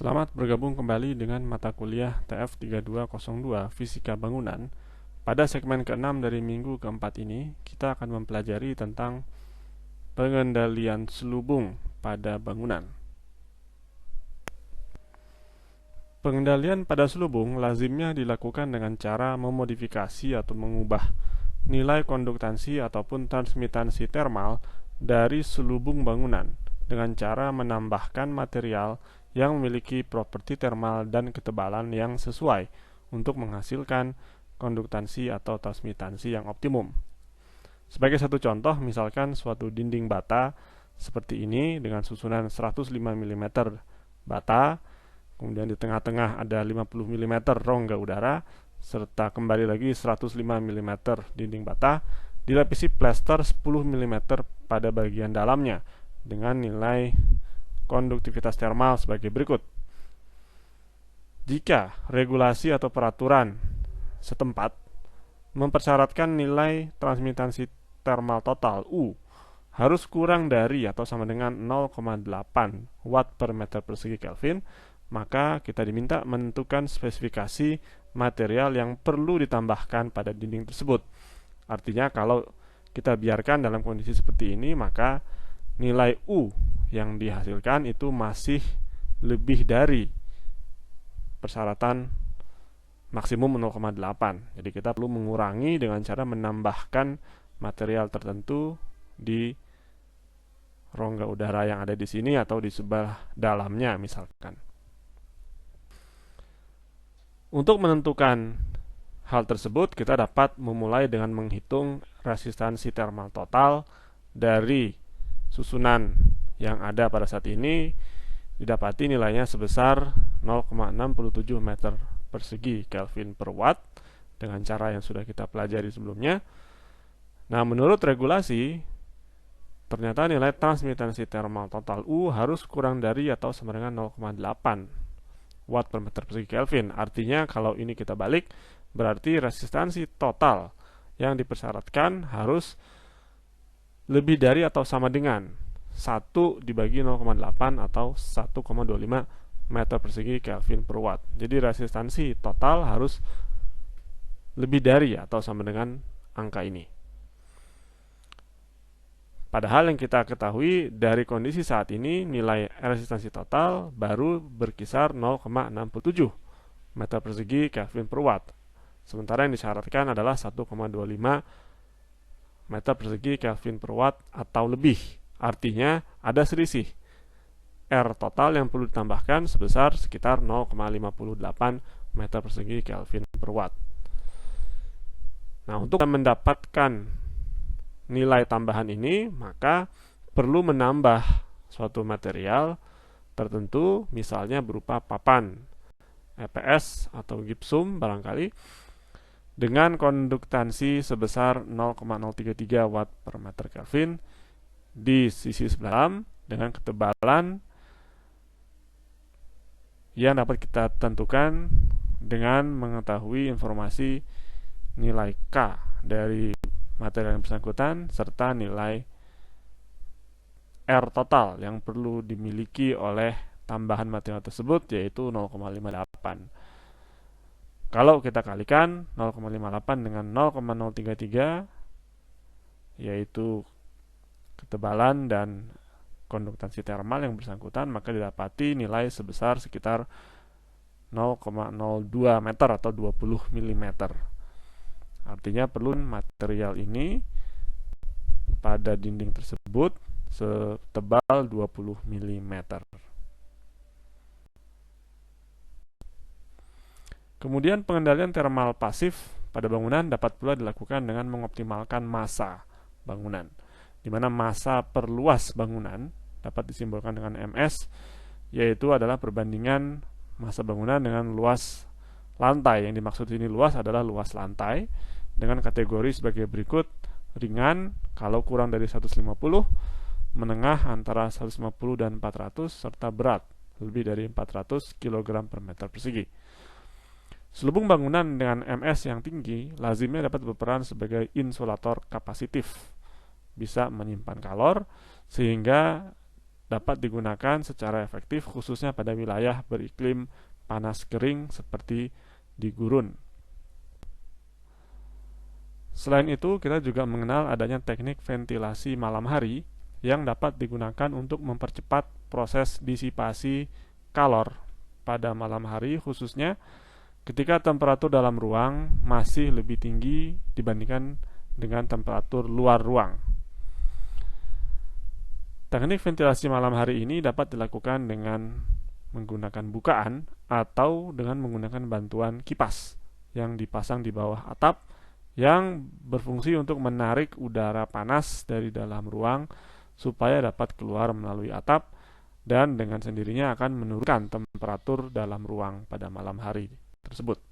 Selamat bergabung kembali dengan mata kuliah TF3202 Fisika Bangunan. Pada segmen ke-6 dari minggu ke-4 ini, kita akan mempelajari tentang pengendalian selubung pada bangunan. Pengendalian pada selubung lazimnya dilakukan dengan cara memodifikasi atau mengubah nilai konduktansi ataupun transmitansi termal dari selubung bangunan dengan cara menambahkan material yang memiliki properti termal dan ketebalan yang sesuai untuk menghasilkan konduktansi atau transmitansi yang optimum. Sebagai satu contoh, misalkan suatu dinding bata seperti ini dengan susunan 105 mm bata, kemudian di tengah-tengah ada 50 mm rongga udara, serta kembali lagi 105 mm dinding bata, dilapisi plester 10 mm pada bagian dalamnya dengan nilai konduktivitas termal sebagai berikut. Jika regulasi atau peraturan setempat mempersyaratkan nilai transmitansi termal total U harus kurang dari atau sama dengan 0,8 watt per meter persegi Kelvin, maka kita diminta menentukan spesifikasi material yang perlu ditambahkan pada dinding tersebut. Artinya kalau kita biarkan dalam kondisi seperti ini, maka nilai U yang dihasilkan itu masih lebih dari persyaratan maksimum 0,8. Jadi kita perlu mengurangi dengan cara menambahkan material tertentu di rongga udara yang ada di sini atau di sebelah dalamnya misalkan. Untuk menentukan hal tersebut, kita dapat memulai dengan menghitung resistansi termal total dari susunan yang ada pada saat ini. Didapati nilainya sebesar 0,67 meter persegi Kelvin per watt dengan cara yang sudah kita pelajari sebelumnya. Nah, menurut regulasi, ternyata nilai transmitansi termal total U harus kurang dari atau sama dengan 0,8 watt per meter persegi Kelvin. Artinya kalau ini kita balik, berarti resistansi total yang dipersyaratkan harus lebih dari atau sama dengan 1 dibagi 0,8 atau 1,25 meter persegi Kelvin per watt. Jadi resistansi total harus lebih dari atau sama dengan angka ini. Padahal yang kita ketahui dari kondisi saat ini, nilai resistansi total baru berkisar 0,67 meter persegi Kelvin per watt. Sementara yang disyaratkan adalah 1,25 meter persegi Kelvin per watt atau lebih. Artinya ada selisih R total yang perlu ditambahkan sebesar sekitar 0,58 meter persegi Kelvin per watt. Nah, untuk mendapatkan nilai tambahan ini, maka perlu menambah suatu material tertentu, misalnya berupa papan EPS atau gipsum barangkali, dengan konduktansi sebesar 0,033 watt per meter Kelvin di sisi sebelah dalam dengan ketebalan yang dapat kita tentukan dengan mengetahui informasi nilai K dari material yang bersangkutan serta nilai R total yang perlu dimiliki oleh tambahan material tersebut, yaitu 0,58. Kalau kita kalikan 0,58 dengan 0,033, yaitu ketebalan dan konduktansi termal yang bersangkutan, maka didapati nilai sebesar sekitar 0,02 meter atau 20 mm. Artinya perlu material ini pada dinding tersebut setebal 20 mm. Kemudian pengendalian termal pasif pada bangunan dapat pula dilakukan dengan mengoptimalkan massa bangunan, di mana massa per luas bangunan dapat disimbolkan dengan MS, yaitu adalah perbandingan massa bangunan dengan luas lantai. Yang dimaksud ini luas adalah luas lantai dengan kategori sebagai berikut: ringan kalau kurang dari 150, menengah antara 150 dan 400, serta berat lebih dari 400 kg per meter persegi. Selubung bangunan dengan MS yang tinggi lazimnya dapat berperan sebagai insulator kapasitif, bisa menyimpan kalor sehingga dapat digunakan secara efektif khususnya pada wilayah beriklim panas kering seperti di gurun. Selain itu, kita juga mengenal adanya teknik ventilasi malam hari yang dapat digunakan untuk mempercepat proses disipasi kalor pada malam hari, khususnya ketika temperatur dalam ruang masih lebih tinggi dibandingkan dengan temperatur luar ruang. Teknik ventilasi malam hari ini dapat dilakukan dengan menggunakan bukaan atau dengan menggunakan bantuan kipas yang dipasang di bawah atap yang berfungsi untuk menarik udara panas dari dalam ruang supaya dapat keluar melalui atap dan dengan sendirinya akan menurunkan temperatur dalam ruang pada malam hari tersebut.